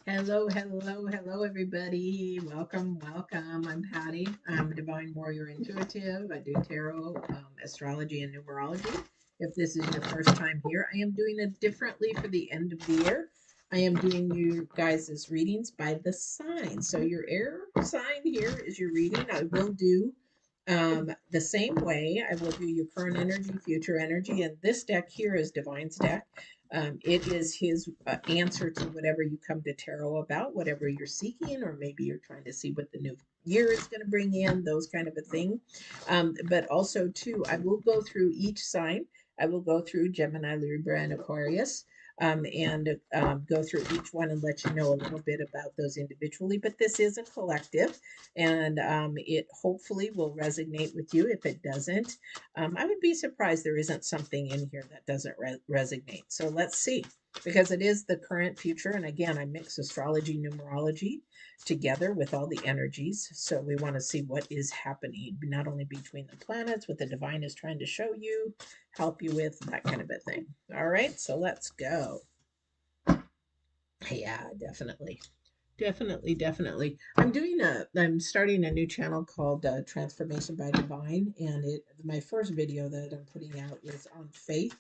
Hello, hello, hello, everybody. Welcome, welcome. I'm Patty. I'm a Divine Warrior Intuitive. I do tarot, astrology, and numerology. If this is your first time here, I am doing it differently for the end of the year. I am doing you guys' readings by the sign. So your air sign here is your reading. I will do the same way. I will do your current energy, future energy, and this deck here is Divine's deck. It is his answer to whatever you come to tarot about, whatever you're seeking, or maybe you're trying to see what the new year is going to bring in, those kind of a thing. But also, too, I will go through each sign. I will go through Gemini, Libra, and Aquarius. And go through each one and let you know a little bit about those individually. But this is a collective, and it hopefully will resonate with you. If it doesn't, I would be surprised there isn't something in here that doesn't resonate. So let's see, because it is the current, future, and again, I mix astrology, numerology together with all the energies. So we want to see what is happening, not only between the planets, what the divine is trying to show you, help you with, that kind of a thing. All right, so let's go. Yeah, definitely. Definitely, definitely. I'm starting a new channel called Transformation by Divine, and my first video that I'm putting out is on faith,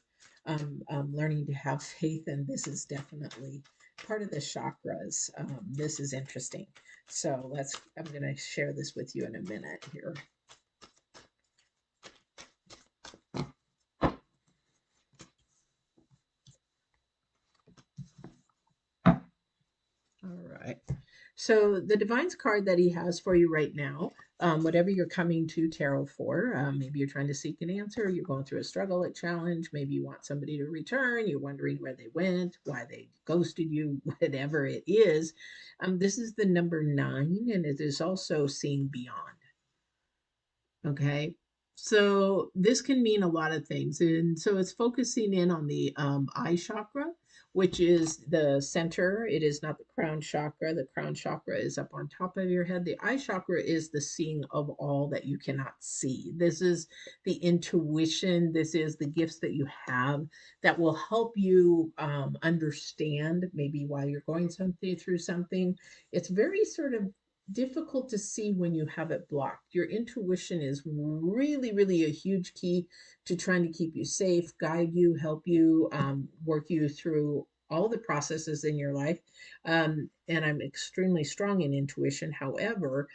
learning to have faith, and this is definitely part of the chakras. This is interesting. So I'm going to share this with you in a minute here. All right. So the Divine's card that he has for you right now, whatever you're coming to tarot for, maybe you're trying to seek an answer, you're going through a struggle, a challenge, maybe you want somebody to return, you're wondering where they went, why they ghosted you, whatever it is. This is the number 9, and it is also seeing beyond. Okay. So this can mean a lot of things. And so it's focusing in on the eye chakra, which is the center. It is not the crown chakra. The crown chakra is up on top of your head. The eye chakra is the seeing of all that you cannot see. This is the intuition. This is the gifts that you have that will help you understand maybe why you're going something through something. It's very sort of difficult to see when you have it blocked. Your intuition is really, really a huge key to trying to keep you safe, guide you, help you, work you through all the processes in your life. And I'm extremely strong in intuition. However,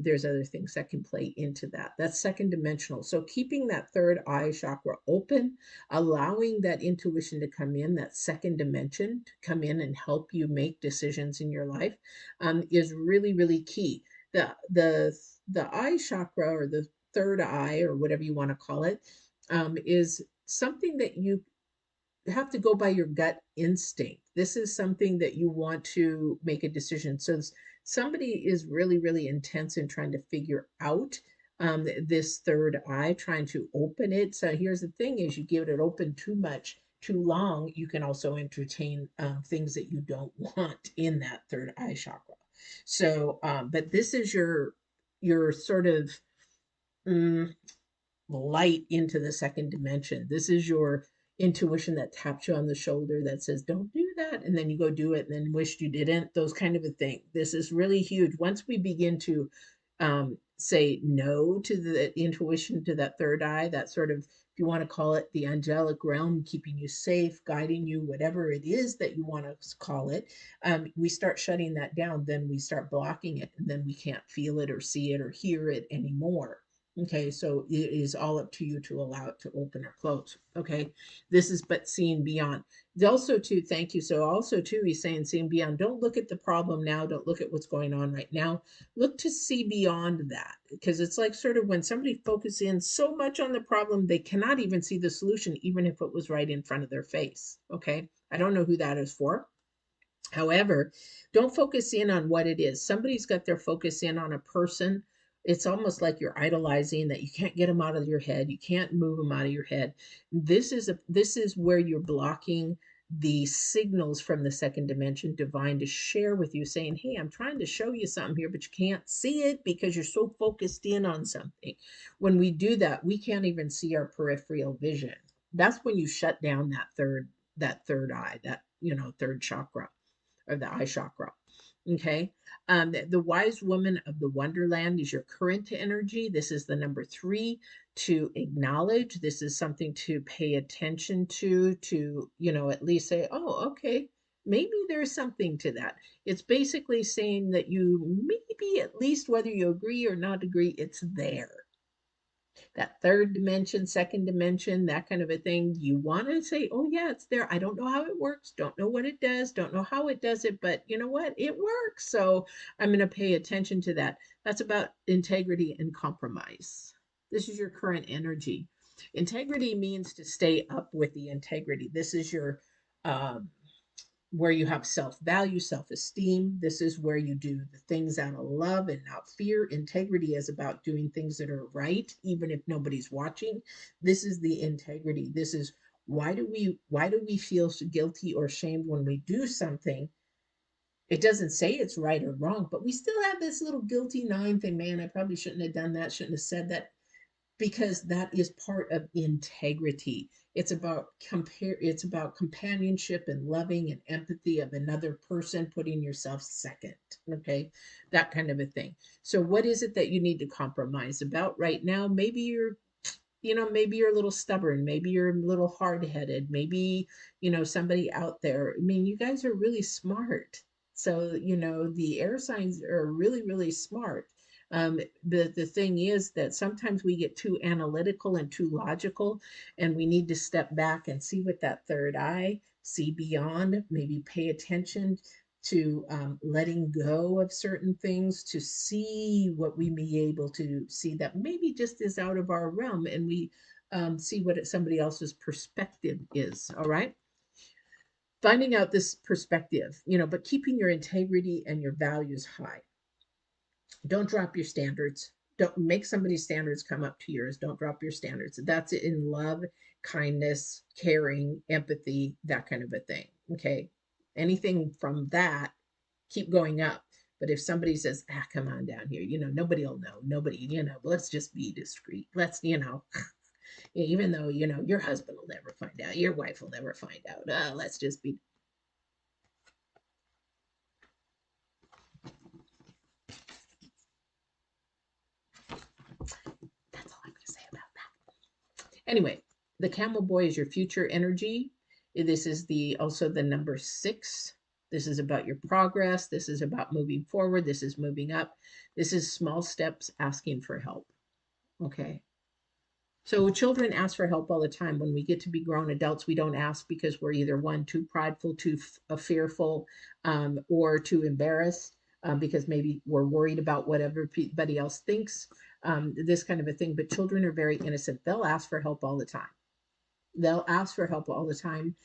there's other things that can play into that. That's second dimensional. So keeping that third eye chakra open, allowing that intuition to come in, that second dimension to come in and help you make decisions in your life, is really, really key. The eye chakra, or the third eye, or whatever you want to call it, is something that you have to go by your gut instinct. This is something that you want to make a decision. So somebody is really, really intense in trying to figure out this third eye, trying to open it. So here's the thing: is you give it open too much, too long, you can also entertain things that you don't want in that third eye chakra. So, but this is your sort of mm, light into the second dimension. This is your intuition that taps you on the shoulder that says, don't do that. And then you go do it and then wished you didn't, those kind of a thing. This is really huge. Once we begin to say no to the intuition, to that third eye, that sort of, if you want to call it the angelic realm, keeping you safe, guiding you, whatever it is that you want to call it, we start shutting that down. Then we start blocking it, and then we can't feel it or see it or hear it anymore. Okay, so it is all up to you to allow it to open or close. Okay, this is but seeing beyond. Also, too, thank you. So, also, too, he's saying seeing beyond. Don't look at the problem now. Don't look at what's going on right now. Look to see beyond that, because it's like sort of when somebody focuses in so much on the problem, they cannot even see the solution, even if it was right in front of their face. Okay, I don't know who that is for. However, don't focus in on what it is. Somebody's got their focus in on a person. It's almost like you're idolizing that you can't get them out of your head. You can't move them out of your head. This is where you're blocking the signals from the second dimension divine to share with you, saying, hey, I'm trying to show you something here, but you can't see it because you're so focused in on something. When we do that, we can't even see our peripheral vision. That's when you shut down that third eye, that third chakra, or the eye chakra. Okay. The wise woman of the wonderland is your current energy. This is the number three to acknowledge. This is something to pay attention to, at least say, oh, okay, maybe there's something to that. It's basically saying that you maybe, at least whether you agree or not agree, it's there. That third dimension, second dimension, that kind of a thing. You want to say, oh, yeah, it's there. I don't know how it works. Don't know what it does. Don't know how it does it. But you know what? It works. So I'm going to pay attention to that. That's about integrity and compromise. This is your current energy. Integrity means to stay up with the integrity. This is your um, where you have self value, self esteem. This is where you do the things out of love and not fear. Integrity is about doing things that are right, even if nobody's watching. This is the integrity. This is why do we feel guilty or shamed when we do something? It doesn't say it's right or wrong, but we still have this little guilty nine thing. Man, I probably shouldn't have done that, shouldn't have said that, because that is part of integrity. It's about companionship and loving and empathy of another person, putting yourself second. Okay, that kind of a thing. So what is it that you need to compromise about right now? Maybe you're a little stubborn, maybe you're a little hard-headed, maybe somebody out there. I mean, you guys are really smart. So the air signs are really, really smart. The thing is that sometimes we get too analytical and too logical, and we need to step back and see with that third eye, see beyond, maybe pay attention to letting go of certain things, to see what we may be able to see that maybe just is out of our realm, and we see what somebody else's perspective is. All right, finding out this perspective, but keeping your integrity and your values high. Don't drop your standards. Don't make somebody's standards come up to yours. Don't drop your standards. That's it in love, kindness, caring, empathy, that kind of a thing. Okay, anything from that, keep going up. But if somebody says, come on down here, nobody will know. Nobody, let's just be discreet. Let's, even though, your husband will never find out, your wife will never find out. Let's just be. That's all I'm going to say about that. Anyway, the camel boy is your future energy. This is also the number six. This is about your progress. This is about moving forward. This is moving up. This is small steps asking for help. Okay. So children ask for help all the time. When we get to be grown adults, we don't ask because we're either one, too prideful, too fearful, or too embarrassed, because maybe we're worried about what everybody else thinks, this kind of a thing. But children are very innocent. They'll ask for help all the time. They'll ask for help all the time,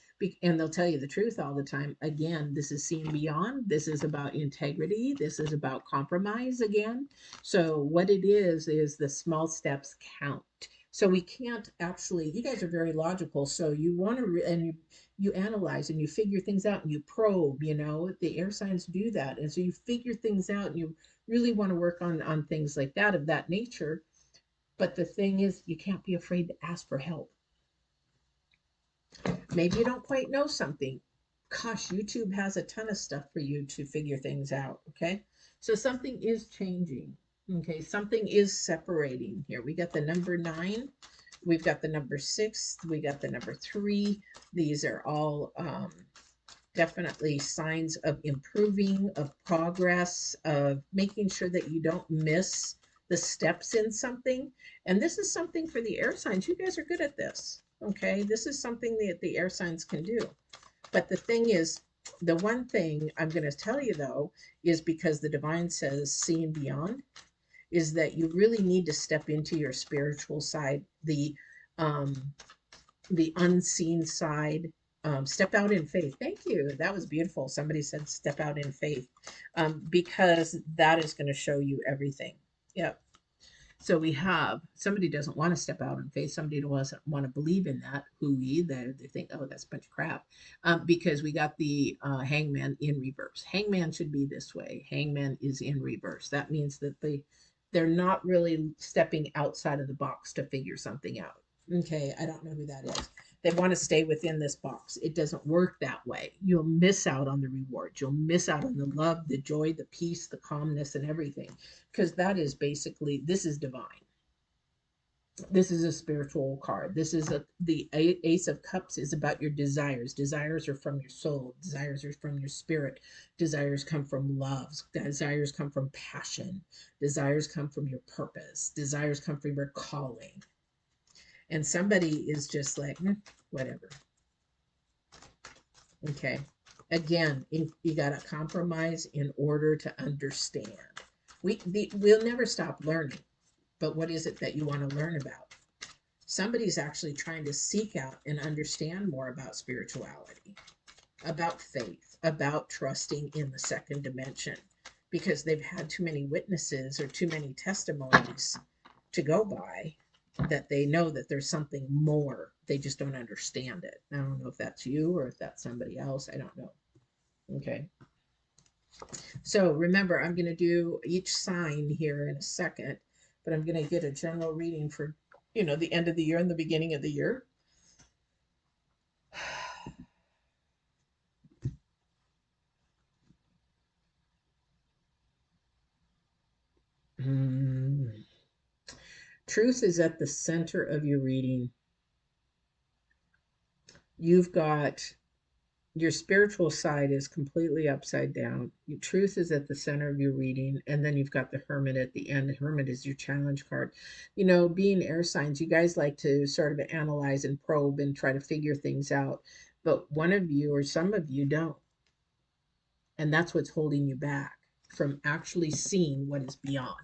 and they'll tell you the truth all the time. Again, this is seeing beyond. This is about integrity. This is about compromise again. So what it is the small steps count. So we can't actually, you guys are very logical. So you want to, and you analyze and you figure things out and you probe, the air signs do that. And so you figure things out and you really want to work on things like that, of that nature. But the thing is, you can't be afraid to ask for help. Maybe you don't quite know something. Gosh, YouTube has a ton of stuff for you to figure things out. Okay. So something is changing. Okay. Something is separating here. We got the number nine. We've got the number six. We got the number three. These are all definitely signs of improving, of progress, of making sure that you don't miss the steps in something. And this is something for the air signs. You guys are good at this. Okay. This is something that the air signs can do. But the thing is, the one thing I'm going to tell you though, is because the divine says seeing beyond, is that you really need to step into your spiritual side, um, the unseen side. Step out in faith. Thank you. That was beautiful. Somebody said step out in faith, because that is going to show you everything. Yep. So we have somebody doesn't want to step out in faith. Somebody doesn't want to believe in that. They think, oh, that's a bunch of crap, because we got the hangman in reverse. Hangman should be this way. Hangman is in reverse. That means that they're not really stepping outside of the box to figure something out. Okay, I don't know who that is. They want to stay within this box. It doesn't work that way. You'll miss out on the rewards. You'll miss out on the love, the joy, the peace, the calmness, and everything. Because that is basically, this is divine. This is a spiritual card. This is the Ace of Cups is about your desires. Desires are from your soul. Desires are from your spirit. Desires come from love. Desires come from passion. Desires come from your purpose. Desires come from your calling. And somebody is just like, whatever. Okay. Again, you got to compromise in order to understand. We'll never stop learning. But what is it that you want to learn about? Somebody's actually trying to seek out and understand more about spirituality, about faith, about trusting in the second dimension, because they've had too many witnesses or too many testimonies to go by that they know that there's something more. They just don't understand it. I don't know if that's you or if that's somebody else. I don't know. Okay. So remember, I'm going to do each sign here in a second, but I'm going to get a general reading for, the end of the year and the beginning of the year. Truth is at the center of your reading. You've got your spiritual side is completely upside down. Your truth is at the center of your reading, and then you've got the Hermit at the end. The Hermit is your challenge card. Being air signs, you guys like to sort of analyze and probe and try to figure things out, but one of you or some of you don't, and that's what's holding you back from actually seeing what is beyond.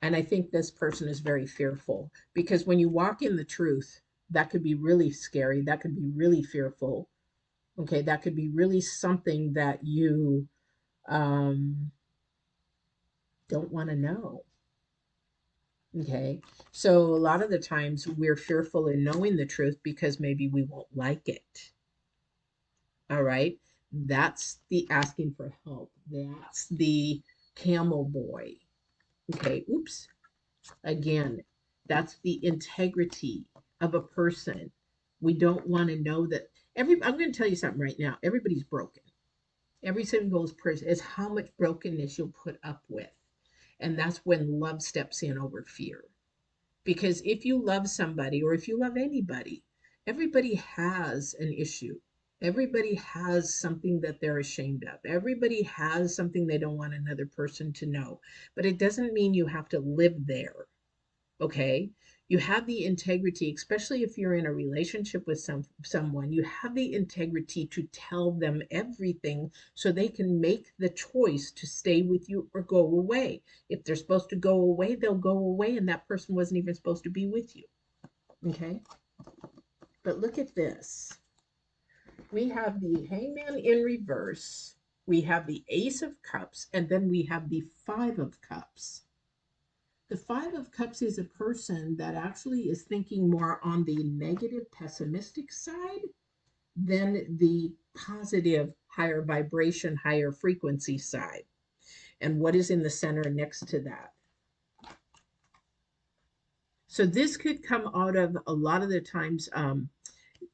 And I think this person is very fearful because when you walk in the truth, that could be really scary. That could be really fearful. Okay. That could be really something that you um, don't want to know. Okay. So a lot of the times we're fearful in knowing the truth because maybe we won't like it. All right. That's the asking for help. That's the camel boy. Okay. Oops. Again, that's the integrity of a person. We don't want to know that I'm going to tell you something right now. Everybody's broken. Every single person is how much brokenness you'll put up with. And that's when love steps in over fear. Because if you love somebody or if you love anybody, everybody has an issue. Everybody has something that they're ashamed of. Everybody has something they don't want another person to know. But it doesn't mean you have to live there. Okay, you have the integrity, especially if you're in a relationship with someone, you have the integrity to tell them everything so they can make the choice to stay with you or go away. If they're supposed to go away, they'll go away, and that person wasn't even supposed to be with you. Okay, but look at this. We have the Hangman in reverse, we have the Ace of Cups, and then we have the Five of Cups. The Five of Cups is a person that actually is thinking more on the negative, pessimistic side than the positive, higher vibration, higher frequency side. And what is in the center next to that? So this could come out of a lot of the times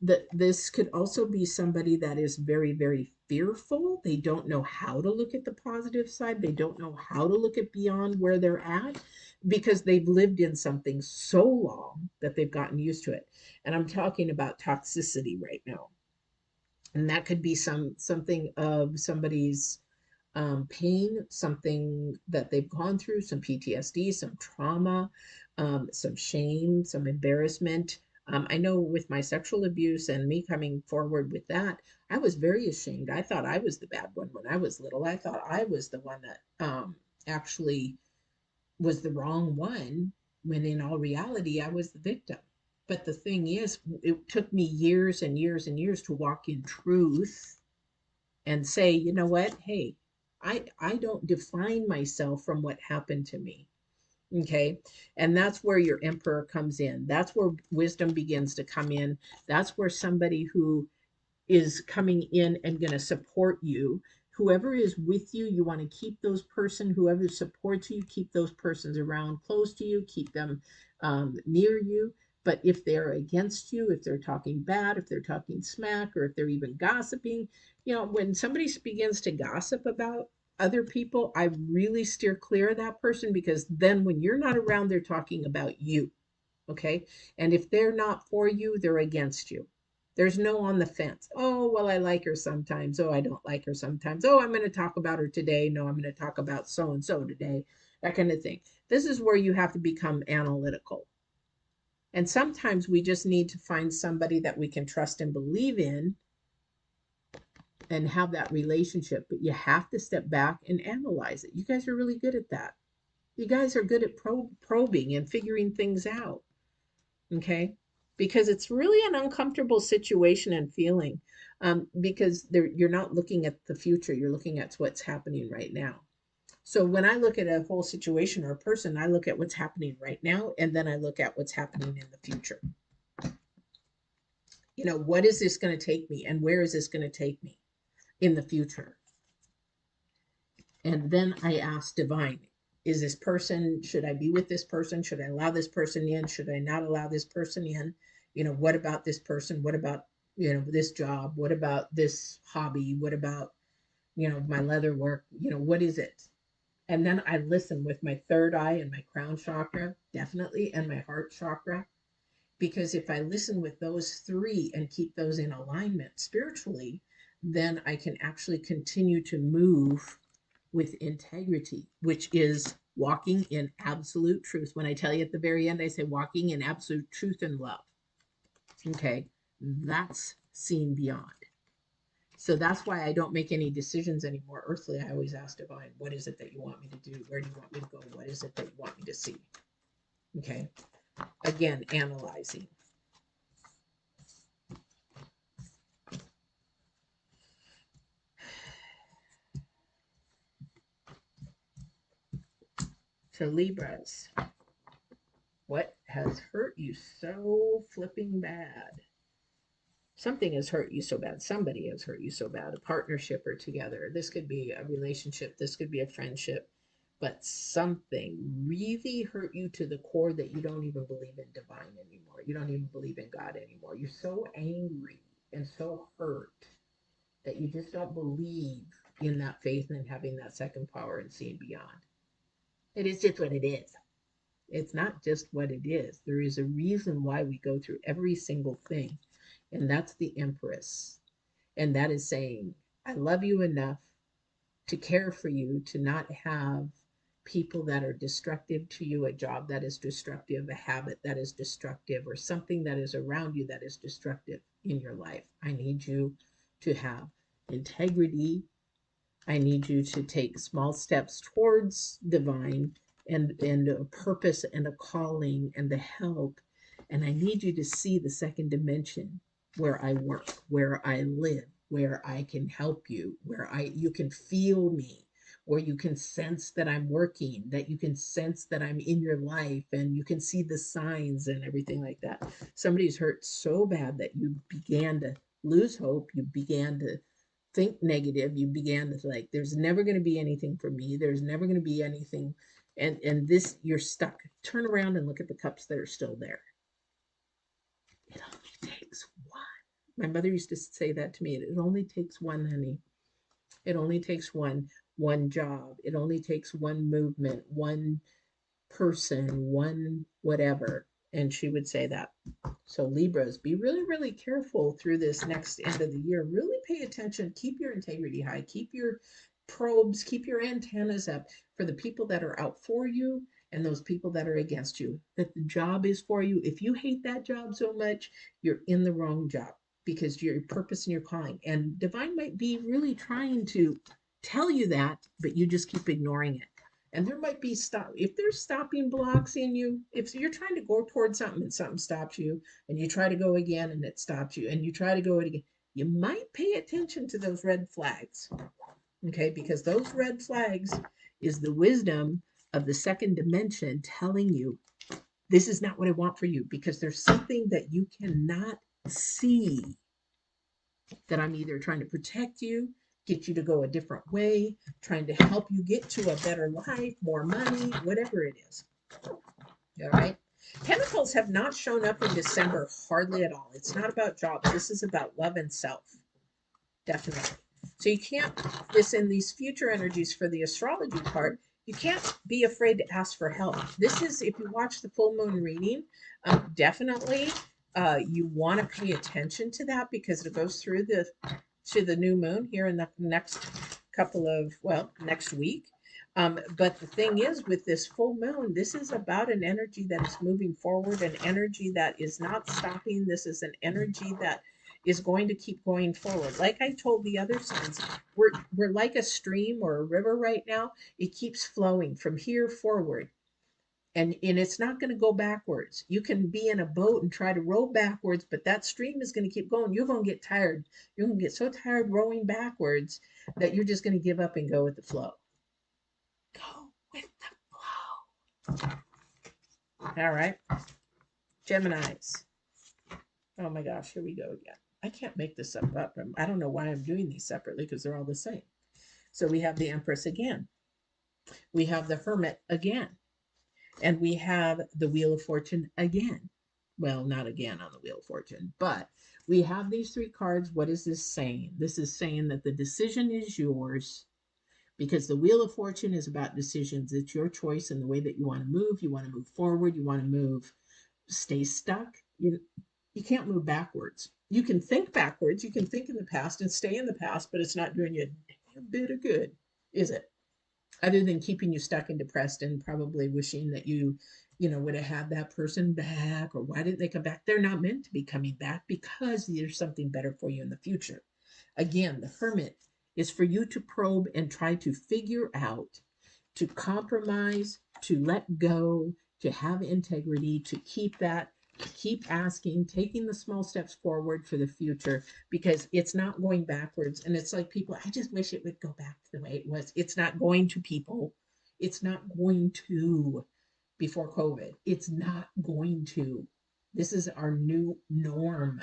that this could also be somebody that is very, very fearful. They don't know how to look at the positive side. They don't know how to look at beyond where they're at because they've lived in something so long that they've gotten used to it. And I'm talking about toxicity right now. And that could be something of somebody's pain, something that they've gone through, some PTSD, some trauma, some shame, some embarrassment. I know with my sexual abuse and me coming forward with that, I was very ashamed. I thought I was the bad one when I was little. I thought I was the one that actually was the wrong one, when in all reality, I was the victim. But the thing is, it took me years and years and years to walk in truth and say, you know what? Hey, I don't define myself from what happened to me. Okay. And that's where your emperor comes in. That's where wisdom begins to come in. That's where somebody who is coming in and going to support you. Whoever is with you, you want to keep those person, whoever supports you, keep those persons around close to you, keep them near you. But if they're against you, if they're talking bad, if they're talking smack, or if they're even gossiping, when somebody begins to gossip about other people, I really steer clear of that person, because then when you're not around, they're talking about you. Okay. And if they're not for you, they're against you. There's no on the fence. Oh, well, I like her sometimes. Oh, I don't like her sometimes. Oh, I'm going to talk about her today. No, I'm going to talk about so and so today. That kind of thing. This is where you have to become analytical. And sometimes we just need to find somebody that we can trust and believe in and have that relationship. But you have to step back and analyze it. You guys are really good at that. You guys are good at probing and figuring things out. Okay, because it's really an uncomfortable situation and feeling, because you're not looking at the future, you're looking at what's happening right now. So when I look at a whole situation or a person, I look at what's happening right now, and then I look at what's happening in the future. What is this going to take me, and where is this going to take me in the future? And then I ask divine, is this person, should I be with this person? Should I allow this person in? Should I not allow this person in? What about this person? What about, this job? What about this hobby? What about, my leather work? What is it? And then I listen with my third eye and my crown chakra, definitely, and my heart chakra. Because if I listen with those three and keep those in alignment spiritually, then I can actually continue to move with integrity, which is walking in absolute truth. When I tell you at the very end, I say walking in absolute truth and love. Okay, that's seen beyond. So that's why I don't make any decisions anymore earthly. I always ask divine, what is it that you want me to do? Where do you want me to go? What is it that you want me to see? Okay, again, analyzing. To Libras, what has hurt you so flipping bad? Something has hurt you so bad. Somebody has hurt you so bad. A partnership or together. This could be a relationship. This could be a friendship. But something really hurt you to the core that you don't even believe in divine anymore. You don't even believe in God anymore. You're so angry and so hurt that you just don't believe in that faith and having that second power and seeing beyond. It is just what it is. It's not just what it is. There is a reason why we go through every single thing. And that's the Empress. And that is saying, I love you enough to care for you, to not have people that are destructive to you, a job that is destructive, a habit that is destructive, or something that is around you that is destructive in your life. I need you to have integrity. I need you to take small steps towards divine and a purpose and a calling and the help. And I need you to see the second dimension, where I work, where I live, where I can help you, where I you can feel me, where you can sense that I'm working, that you can sense that I'm in your life, and you can see the signs and everything like that. Somebody's hurt so bad that you began to lose hope, you began to think negative, you began to like, there's never going to be anything for me, there's never going to be anything, and this, you're stuck. Turn around and look at the cups that are still there. It only takes one. My mother used to say that to me. It only takes one, honey. It only takes one job. It only takes one movement, one person, one whatever. And she would say that. So Libras, be really, really careful through this next end of the year. Really pay attention. Keep your integrity high. Keep your probes, keep your antennas up for the people that are out for you and those people that are against you. That the job is for you. If you hate that job so much, you're in the wrong job, because your purpose and your calling. And divine might be really trying to tell you that, but you just keep ignoring it. And there might be stop, if there's stopping blocks in you, if you're trying to go towards something and something stops you, and you try to go again and it stops you, and you try to go it again, you might pay attention to those red flags. Okay, because those red flags is the wisdom of the second dimension telling you this is not what I want for you, because there's something that you cannot see, that I'm either trying to protect you, get you to go a different way, trying to help you get to a better life, more money, whatever it is. All right. Pentacles have not shown up in December hardly at all. It's not about jobs. This is about love and self. Definitely. So you can't, this in these future energies for the astrology part, you can't be afraid to ask for help. This is, if you watch the full moon reading, definitely you want to pay attention to that because it goes through the new moon here in the next couple of, well, next week. But the thing is, with this full moon, this is about an energy that is moving forward, an energy that is not stopping. This is an energy that is going to keep going forward. Like I told the other signs, we're like a stream or a river right now. It keeps flowing from here forward. And it's not going to go backwards. You can be in a boat and try to row backwards, but that stream is going to keep going. You're going to get tired. You're going to get so tired rowing backwards that you're just going to give up and go with the flow. Go with the flow. All right. Geminis. Oh my gosh, here we go again. I can't make this up. I don't know why I'm doing these separately because they're all the same. So we have the Empress again. We have the Hermit again. And we have the Wheel of Fortune again. Well, not again on the Wheel of Fortune, but we have these three cards. What is this saying? This is saying that the decision is yours because the Wheel of Fortune is about decisions. It's your choice in the way that you want to move. You want to move forward. You want to move, stay stuck. You can't move backwards. You can think backwards. You can think in the past and stay in the past, but it's not doing you a bit of good, is it? Other than keeping you stuck and depressed and probably wishing that you would have had that person back, or why didn't they come back? They're not meant to be coming back because there's something better for you in the future. Again, the Hermit is for you to probe and try to figure out, to compromise, to let go, to have integrity, to keep asking, taking the small steps forward for the future because it's not going backwards. And it's like people, I just wish it would go back to the way it was. It's not going to, people. It's not going to before COVID. It's not going to. This is our new norm.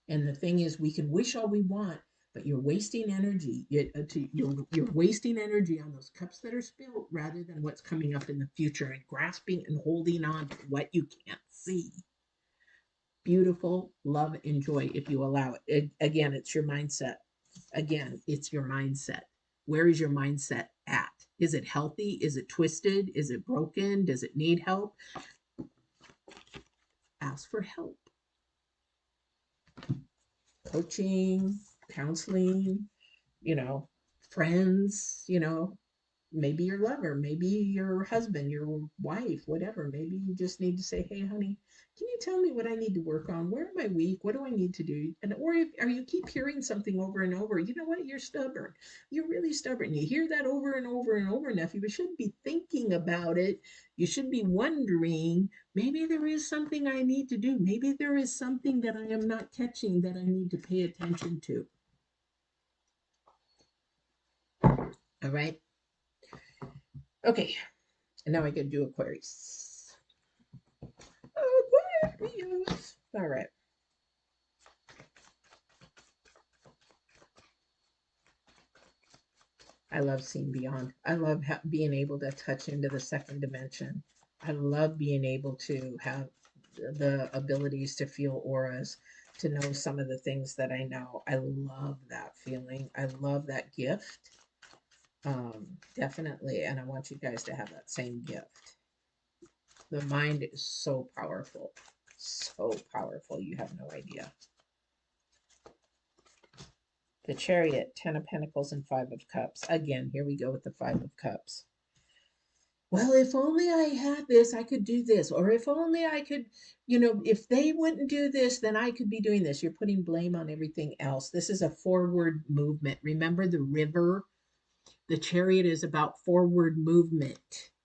And the thing is, we can wish all we want, but you're wasting energy. You're wasting energy on those cups that are spilled rather than what's coming up in the future and grasping and holding on to what you can't see. Beautiful, love, and joy if you allow it. Again, it's your mindset. Again, it's your mindset. Where is your mindset at? Is it healthy? Is it twisted? Is it broken? Does it need help? Ask for help. Coaching, counseling, friends, maybe your lover, maybe your husband, your wife, whatever. Maybe you just need to say, "Hey, honey, can you tell me what I need to work on? Where am I weak? What do I need to do?" And or you keep hearing something over and over. You know what? You're stubborn. You're really stubborn. You hear that over and over and over enough. You shouldn't be thinking about it. You should be wondering, maybe there is something I need to do. Maybe there is something that I am not catching that I need to pay attention to. All right. Okay. And now I can do Aquarius. Aquarius. All right. I love seeing beyond. I love being able to touch into the second dimension. I love being able to have the abilities to feel auras, to know some of the things that I know. I love that feeling. I love that gift. Definitely. And I want you guys to have that same gift. The mind is so powerful. So powerful. You have no idea. The Chariot, Ten of Pentacles, and Five of Cups. Again, here we go with the Five of Cups. Well, if only I had this, I could do this. Or if only I could, if they wouldn't do this, then I could be doing this. You're putting blame on everything else. This is a forward movement. Remember the river? The Chariot is about forward movement.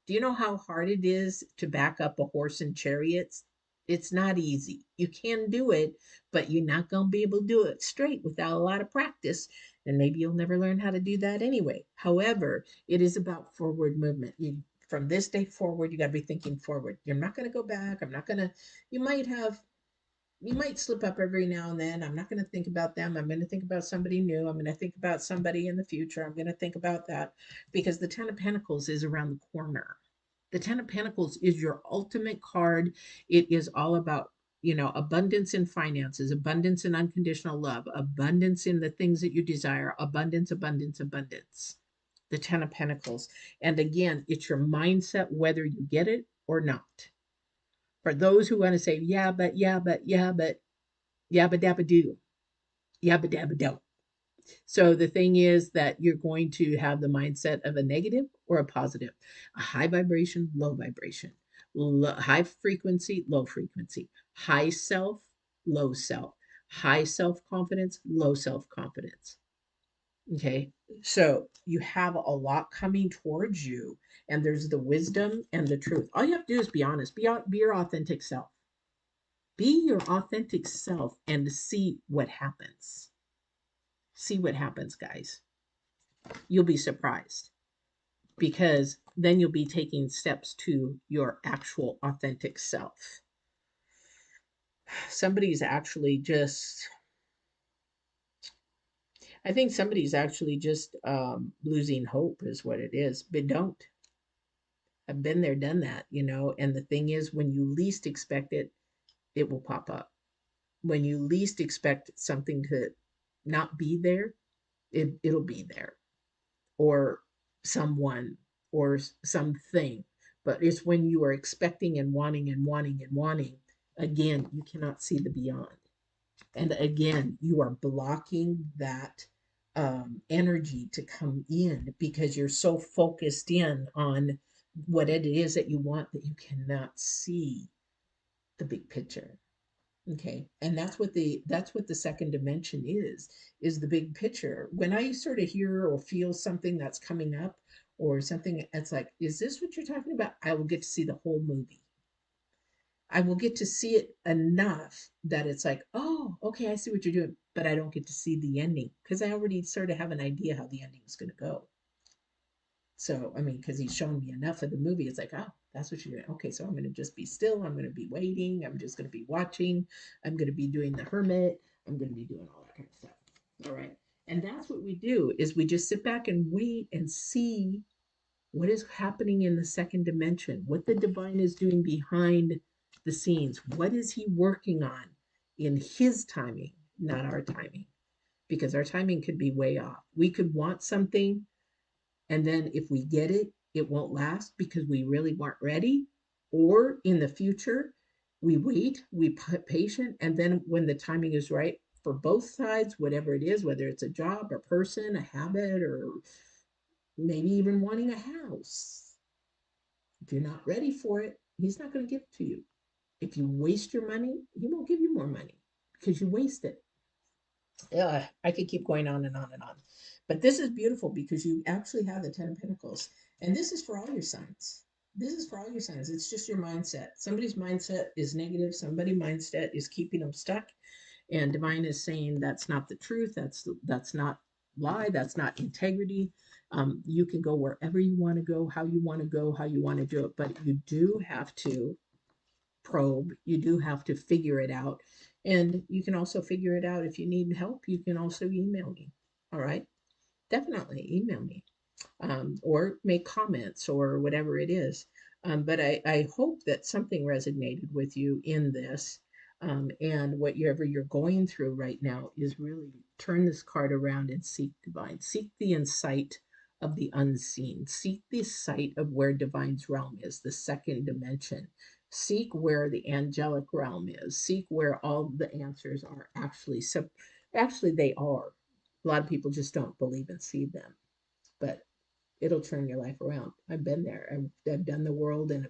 Do you know how hard it is to back up a horse in chariots? It's not easy. You can do it, but you're not going to be able to do it straight without a lot of practice. And maybe you'll never learn how to do that anyway. However, it is about forward movement. From this day forward, you got to be thinking forward. You're not going to go back. I'm not going to, you might have you might slip up every now and then. I'm not going to think about them. I'm going to think about somebody new. I'm going to think about somebody in the future. I'm going to think about that because the 10 of Pentacles is around the corner. The 10 of Pentacles is your ultimate card. It is all about, abundance in finances, abundance in unconditional love, abundance in the things that you desire, abundance, abundance, abundance. The 10 of Pentacles. And again, it's your mindset whether you get it or not. For those who want to say, yeah, but, yeah, but, yeah, but, yabba dabba do, yabba dabba do. So the thing is that you're going to have the mindset of a negative or a positive, a high vibration, low vibration, high frequency, low frequency, high self, low self, high self confidence, low self confidence. Okay. So you have a lot coming towards you, and there's the wisdom and the truth. All you have to do is be honest, be your authentic self. Be your authentic self and see what happens. See what happens, guys. You'll be surprised because then you'll be taking steps to your actual authentic self. Somebody's actually just, I think somebody's actually just losing hope, is what it is. But don't. I've been there, done that. And the thing is, when you least expect it, it will pop up. When you least expect something to not be there, it'll be there. Or someone or something. But it's when you are expecting and wanting and wanting and wanting, again, you cannot see the beyond. And again, you are blocking that energy to come in because you're so focused in on what it is that you want that you cannot see the big picture. Okay. And that's what the second dimension is the big picture. When I sort of hear or feel something that's coming up or something that's like, is this what you're talking about? I will get to see the whole movie. I will get to see it enough that it's like, oh, okay, I see what you're doing, but I don't get to see the ending because I already sort of have an idea how the ending is going to go. So, I mean, because he's shown me enough of the movie, it's like, oh, that's what you're doing. Okay, so I'm going to just be still. I'm going to be waiting. I'm just going to be watching. I'm going to be doing the hermit. I'm going to be doing all that kind of stuff. All right. And that's what we do is we just sit back and wait and see what is happening in the second dimension, what the divine is doing behind the scenes. What is he working on in his timing, not our timing? Because our timing could be way off. We could want something and then if we get it, it won't last because we really weren't ready. Or in the future, we wait, we put patient, and then when the timing is right for both sides, whatever it is, whether it's a job, a person, a habit, or maybe even wanting a house, if you're not ready for it, he's not going to give it to you. If you waste your money, he won't give you more money because you waste it. Yeah, I could keep going on and on and on. But this is beautiful because you actually have the 10 of Pentacles. And this is for all your signs. This is for all your signs. It's just your mindset. Somebody's mindset is negative, somebody's mindset is keeping them stuck. And divine is saying that's not the truth. That's not lie. That's not integrity. You can go wherever you want to go, how you want to go, how you want to do it. But you do have to probe. You do have to figure it out. And you can also figure it out if you need help. You can also email me. All right. Definitely email me or make comments or whatever it is. But I hope that something resonated with you in this. And whatever you're going through right now is really turn this card around and seek divine. Seek the insight of the unseen. Seek the sight of where divine's realm is, the second dimension. Seek where the angelic realm is. Seek where all the answers are actually. So, actually, they are. A lot of people just don't believe and see them, but it'll turn your life around. I've been there. I've done the world and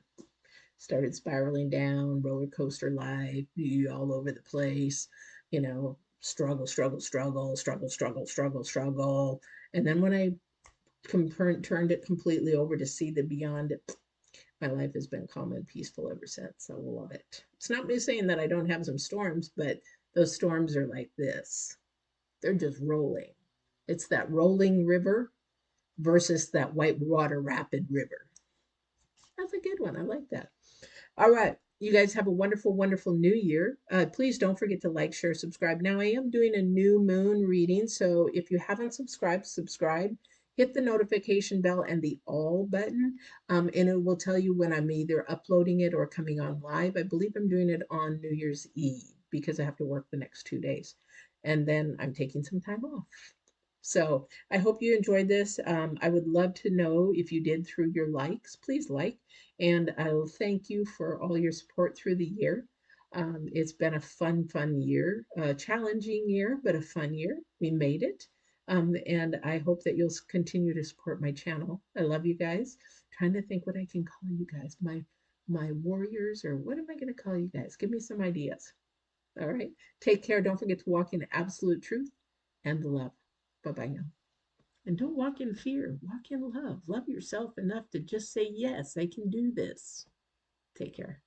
started spiraling down, roller coaster life, all over the place, struggle, struggle, struggle, struggle, struggle, struggle, struggle. And then when I turned it completely over to see the beyond, my life has been calm and peaceful ever since. I love it. It's not me saying that I don't have some storms, but those storms are like this. They're just rolling. It's that rolling river versus that white water rapid river. That's a good one. I like that. All right. You guys have a wonderful, wonderful new year. Please don't forget to like, share, subscribe. Now, I am doing a new moon reading. So if you haven't subscribed, subscribe. Hit the notification bell and the all button, and it will tell you when I'm either uploading it or coming on live. I believe I'm doing it on New Year's Eve because I have to work the next 2 days. And then I'm taking some time off. So I hope you enjoyed this. I would love to know if you did through your likes. Please like, and I'll thank you for all your support through the year. It's been a fun, fun year, a challenging year, but a fun year. We made it. And I hope that you'll continue to support my channel. I love you guys. Trying to think what I can call you guys. My warriors, or what am I going to call you guys? Give me some ideas. All right. Take care. Don't forget to walk in absolute truth and love. Bye bye now. And don't walk in fear. Walk in love. Love yourself enough to just say, yes, I can do this. Take care.